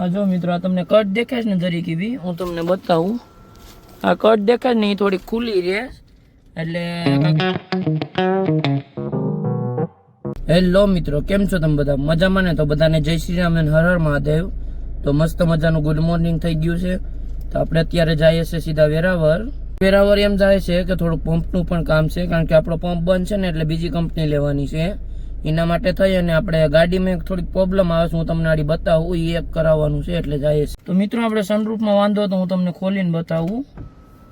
આ જો મિત્રો, આ તમને કટ દેખાય છે ને જરીક એવી, હું તમને બતાવું. આ કટ દેખાય ને એ થોડી ખુલ્લી રહે એટલે. હેલો મિત્રો, કેમ છો તમે બધા? મજામાં ને? તો બધાને જય શ્રી રામ અને હર હર મહાદેવ. તો મસ્ત મજાનું ગુડ મોર્નિંગ થઈ ગયું છે. તો આપણે અત્યારે જઈએ છીએ સીધા વેરાવળ. વેરાવળ એમ જાય છે કે થોડુંક પંપનું પણ કામ છે, કારણ કે આપણો પંપ બંધ છે ને એટલે બીજી કંપની લેવાની છે. એના માટે થઈ અને આપણે ગાડીમાં થોડીક પ્રોબ્લેમ આવે છે, હું તમને આડી બતાવું. એ એક કરાવવાનું છે એટલે જઈએ છીએ. તો મિત્રો, આપણે સનરૂફમાં વાંધો તો હું તમને ખોલીને બતાવું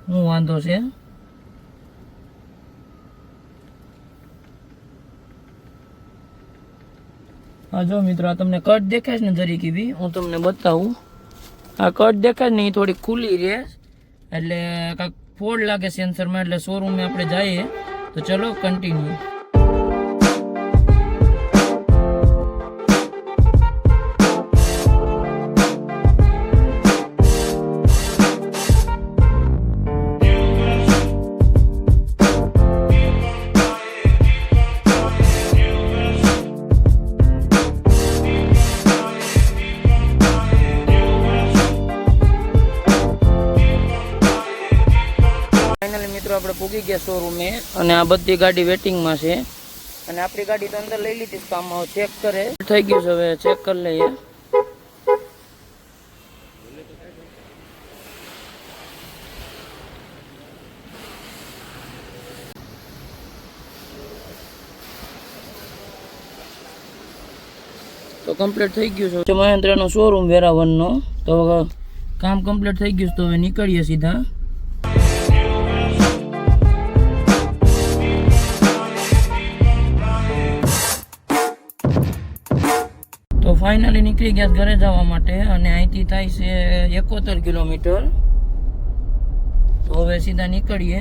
શું વાંધો છે. હા જો મિત્રો, આ તમને કટ દેખાય છે ને જરીક એવી, હું તમને બતાવું. આ કટ દેખાય ને એ થોડીક ખુલ્લી રહે એટલે કાંઈક ફોલ્ટ લાગે સેન્સરમાં, એટલે શોરૂમે આપણે જઈએ. તો ચલો કન્ટિન્યુ. આપણે પૂગી ગયા શોરૂમે અને આ બધી ગાડી વેટિંગમાં છે અને આપણી ગાડી તો અંદર લઈ લીધી. કામમાં ચેક કરે થઈ ગયું છે, હવે ચેક કરી લઈએ. તો કમ્પ્લીટ થઈ ગયું છે મહેન્દ્રનો શોરૂમ વેરાવળનો. તો કામ કમ્પ્લીટ થઈ ગયું છે, તો હવે નીકળીએ સીધા. તો ફાઇનલી નીકળી ગયા ઘરે જવા માટે અને અહીંથી થાય છે 71 કિલોમીટર. તો હવે સીધા નીકળીએ.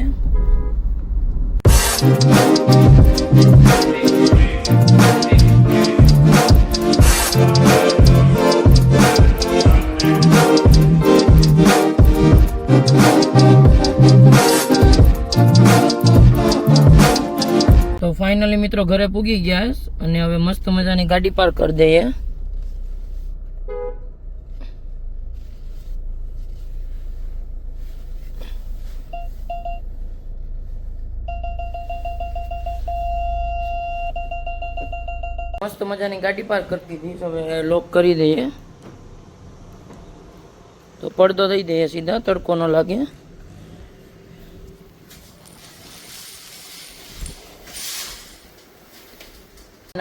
તો ફાઇનલી મિત્રો ઘરે પૂગી ગયા અને હવે મસ્ત મજાની ગાડી પાર્ક કરી દઈએ. મસ્ત મજાની ગાડી પાર્ક કરી દીધી. હવે લોક કરી દઈએ. તો પડદો દઈ દઈએ સીધા, તડકો ન લાગે.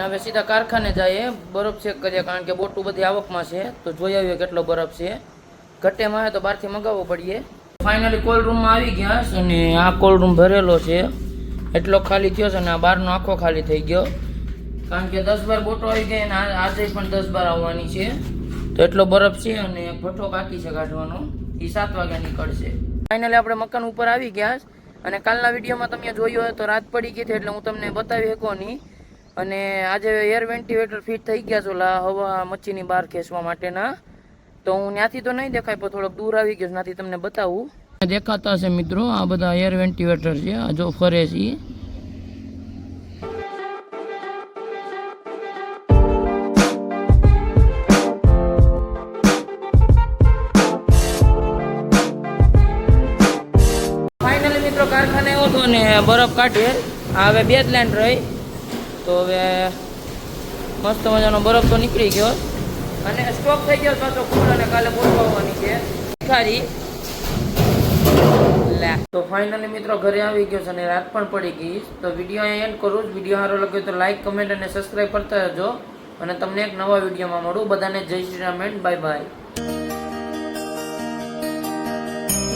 હવે સીધા કારખાને જઈએ, બરફ ચેક કરીએ, કારણ કે બોટું બધી આવકમાં છે. તો જોઈ આવીએ કેટલો બરફ છે. ઘટેમાં આવે તો બહારથી મંગાવવો પડીએ. ફાઇનલી કોલ્ડ રૂમમાં આવી ગયા અને આ કોલ્ડ રૂમ ભરેલો છે, એટલો ખાલી થયો છે અને આ બહારનો આખો ખાલી થઈ ગયો, કારણ કે 10-12 બોટો આવી ગઈ અને આજે પણ 10-12 આવવાની છે. તો એટલો બરફ છે અને ભઠ્ઠો બાકી છે કાઢવાનો, એ 7 વાગ્યા નીકળશે. ફાઇનલી આપણે મકાન ઉપર આવી ગયા અને કાલના વિડીયોમાં તમે જોયું હોય તો રાત પડી ગઈ હતી એટલે હું તમને બતાવી શકો નહીં. અને આજે એર વેન્ટિલેટર ફિટ થઈ ગયા છે ઓલા હવા મચ્છીની બહાર ખેંચવા માટેના. તો હું ત્યાંથી તો નહીં દેખાય પણ થોડોક દૂર આવી ગયો, ત્યાંથી તમને બતાવું. દેખાતા હશે મિત્રો, આ બધા એર વેન્ટિલેટર છે, આ જો ફરે છે. ફાઇનલી મિત્રો કારખાને આવ્યો હતો ને બરફ કાઢીએ. હવે 2 જ લાઈન રહી. તો હવે મસ્ત મજાનો બરફ તો નીકળી ગયો અને સ્ટોક થઈ ગયો પાછો ફૂલ, અને કાલે બોલવાની છે ખારી. તો ફાઇનલી મિત્રો ઘરે આવી ગયો છે અને રાત પણ પડી ગઈ. તો વિડીયો અહીંયા એન્ડ કરું. વિડીયો સારો લાગ્યો તો લાઈક, કમેન્ટ અને સબસ્ક્રાઈબ કરતા રહેજો અને તમને એક નવા વિડીયોમાં મળું. બધાને જય Shri Ram and bye bye.